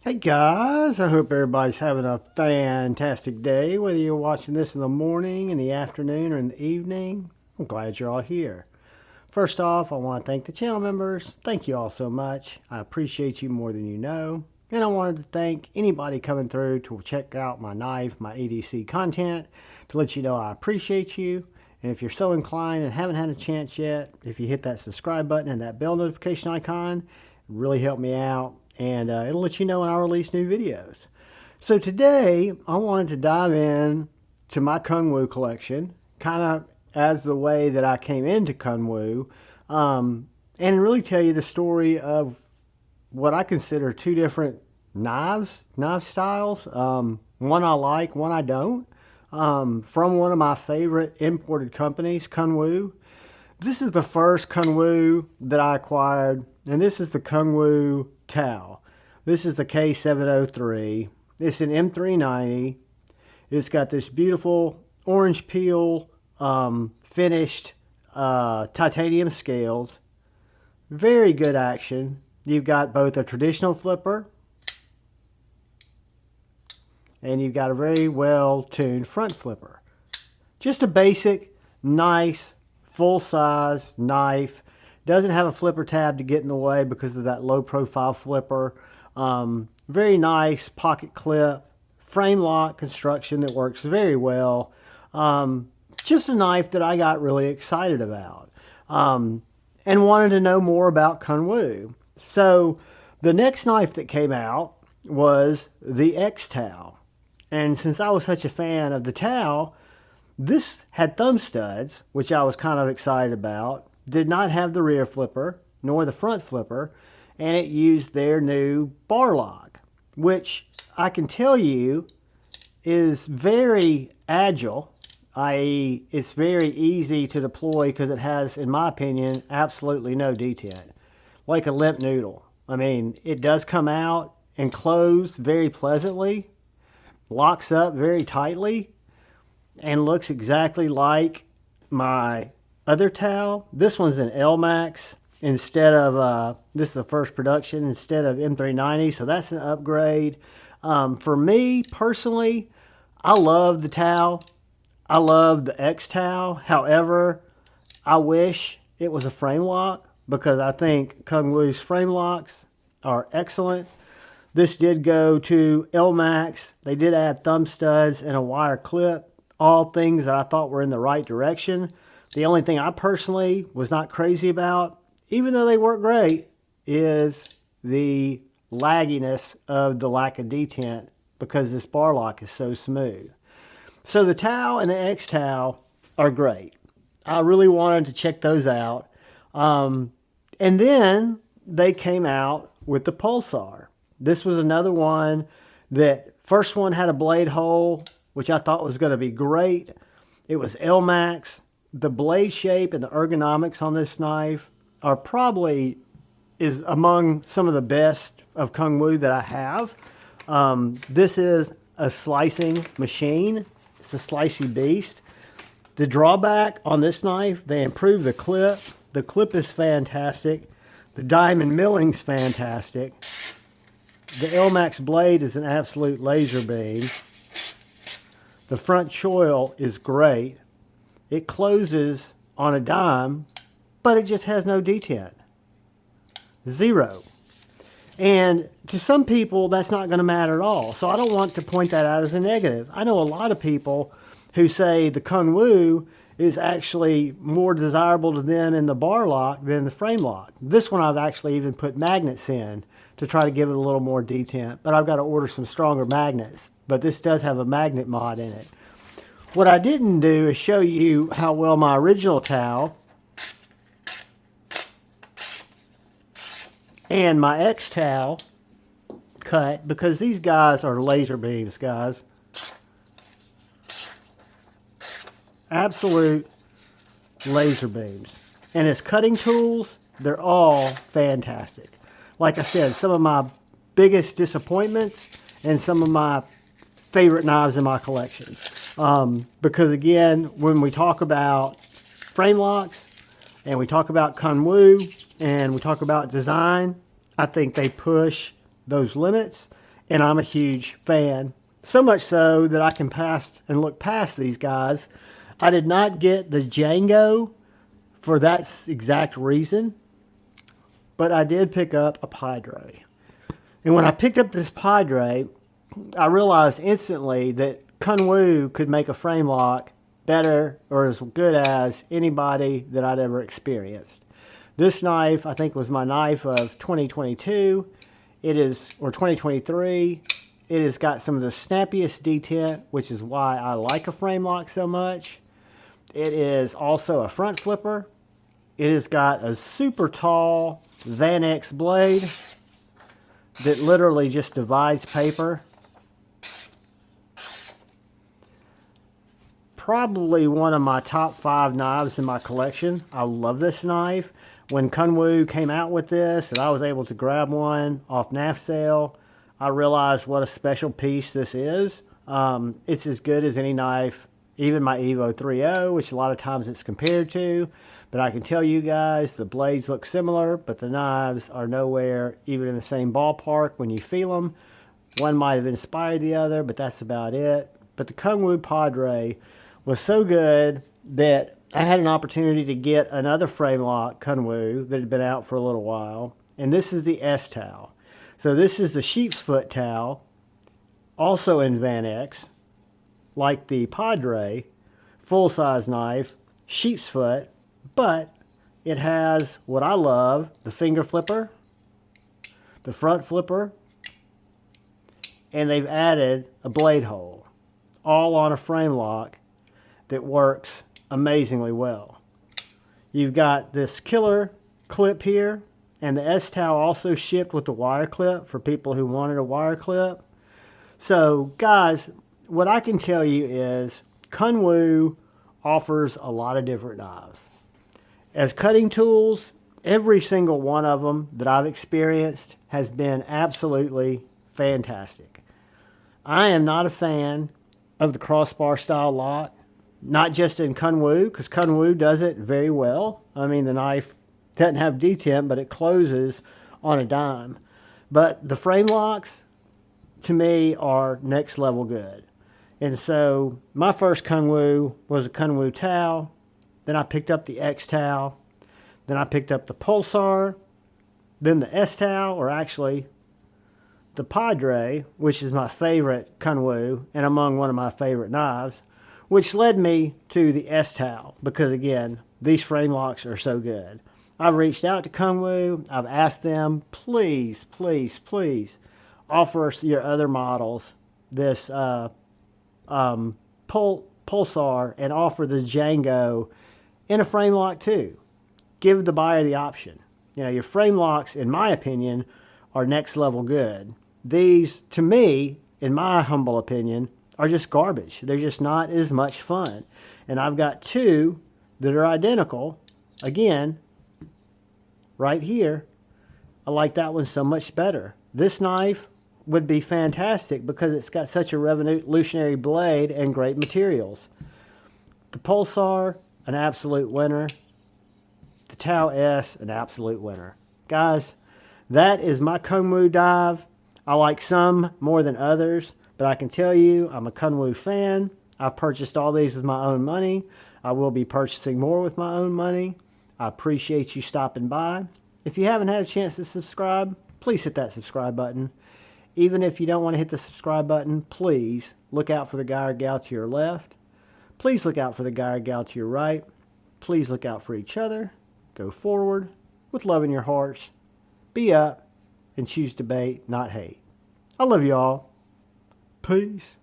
Hey guys, I hope everybody's having a fantastic day, whether you're watching this in the morning, in the afternoon, or in the evening. I'm glad you're all here. First off, I want to thank the channel members. Thank you all so much. I appreciate you more than you know. And I wanted to thank anybody coming through to check out my knife, my EDC content, to let you know I appreciate you. And if you're so inclined and haven't had a chance yet, if you hit that subscribe button and that bell notification icon, it really helped me out. And it'll let you know when I release new videos. So today, I wanted to dive in to my Kunwu collection, kind of as the way that I came into Kunwu, and really tell you the story of what I consider two different knife styles. One I like, one I don't, from one of my favorite imported companies, Kunwu. This is the first Kunwu that I acquired, and this is the Kunwu Tao. This is the K703. It's an M390. It's got this beautiful orange peel finished titanium scales. Very good action. You've got both a traditional flipper and you've got a very well tuned front flipper. Just a basic, nice, full size knife. Doesn't have a flipper tab to get in the way because of that low profile flipper. Very nice pocket clip, frame lock construction that works very well. Just a knife that I got really excited about and wanted to know more about Kunwu. So the next knife that came out was the X Tao. And since I was such a fan of the Tao, this had thumb studs, which I was kind of excited about. Did not have the rear flipper nor the front flipper, and it used their new bar lock, which I can tell you is very agile, i.e. it's very easy to deploy because it has, in my opinion, absolutely no detent. Like a limp noodle. I mean, it does come out and close very pleasantly, locks up very tightly, and looks exactly like my other Tao. This one's an LMAX instead of, this is the first production instead of M390, so that's an upgrade. For me, personally, I love the Tao. I love the X Tao. However, I wish it was a frame lock because I think Kunwu's frame locks are excellent. This did go to LMAX. They did add thumb studs and a wire clip. All things that I thought were in the right direction. The only thing I personally was not crazy about, even though they work great, is the lagginess of the lack of detent because this bar lock is so smooth. So the Tao and the X Tao are great. I really wanted to check those out. And then they came out with the Pulsar. This was another one that first one had a blade hole, which I thought was going to be great. It was LMAX. The blade shape and the ergonomics on this knife are probably is among some of the best of Kunwu that I have. This is a slicing machine. It's a slicey beast. The drawback on this knife, they improved the clip. The clip is fantastic. The diamond milling's fantastic. The LMAX blade is an absolute laser beam. The front choil is great. It closes on a dime, but it just has no detent. Zero. And to some people, that's not going to matter at all. So I don't want to point that out as a negative. I know a lot of people who say the Kunwu is actually more desirable to them in the bar lock than the frame lock. This one I've actually even put magnets in to try to give it a little more detent, but I've got to order some stronger magnets. But this does have a magnet mod in it. What I didn't do is show you how well my original Tao and my X Tao cut, because these guys are laser beams, guys. Absolute laser beams. And as cutting tools, they're all fantastic. Like I said, some of my biggest disappointments and some of my favorite knives in my collection. Because again, when we talk about frame locks and we talk about Kunwu and we talk about design, I think they push those limits and I'm a huge fan. So much so that I can pass and look past these guys. I did not get the Django for that exact reason, but I did pick up a Padre. And when I picked up this Padre, I realized instantly that Kunwu could make a frame lock better or as good as anybody that I'd ever experienced. This knife, I think, was my knife of 2022. It is, or 2023. It has got some of the snappiest detent, which is why I like a frame lock so much. It is also a front flipper. It has got a super tall Van X blade that literally just divides paper. Probably one of my top 5 knives in my collection. I love this knife. When Kunwu came out with this and I was able to grab one off NAF sale, I realized what a special piece this is. It's as good as any knife, even my Evo 3.0, which a lot of times it's compared to. But I can tell you guys, the blades look similar, but the knives are nowhere even in the same ballpark when you feel them. One might have inspired the other, but that's about it. But the Kunwu Padre was so good that I had an opportunity to get another frame lock Kunwu that had been out for a little while. And this is the S towel. So this is the sheep's foot towel, also in Van X, like the Padre, full-size knife, sheep's foot, but it has what I love, the finger flipper, the front flipper, and they've added a blade hole, all on a frame lock that works amazingly well. You've got this killer clip here, and the S-Towel also shipped with the wire clip for people who wanted a wire clip. So guys, what I can tell you is Kunwu offers a lot of different knives. As cutting tools, every single one of them that I've experienced has been absolutely fantastic. I am not a fan of the crossbar style lock, not just in Kunwu, because Kunwu does it very well. I mean, the knife doesn't have detent, but it closes on a dime. But the frame locks, to me, are next level good. And so my first Kunwu was a Kunwu towel. Then I picked up the X towel. Then I picked up the Pulsar. Then the S towel, or actually the Padre, which is my favorite Kunwu and among one of my favorite knives, which led me to the S towel because, again, these frame locks are so good. I've reached out to Kunwu. I've asked them, please, please, please offer your other models this Pulsar and offer the Django in a frame lock too. Give the buyer the option. You know, your frame locks, in my opinion, are next level good. These, to me, in my humble opinion, are just garbage. They're just not as much fun. And I've got 2 that are identical. Again, right here, I like that one so much better. This knife would be fantastic because it's got such a revolutionary blade and great materials. The Pulsar, an absolute winner. The Tau S, an absolute winner. Guys, that is my Kunwu dive. I like some more than others, but I can tell you I'm a Kunwu fan. I've purchased all these with my own money. I will be purchasing more with my own money. I appreciate you stopping by. If you haven't had a chance to subscribe, please hit that subscribe button. Even if you don't want to hit the subscribe button, please look out for the guy or gal to your left. Please look out for the guy or gal to your right. Please look out for each other. Go forward with love in your hearts. Be up and choose debate, not hate. I love you all. Peace.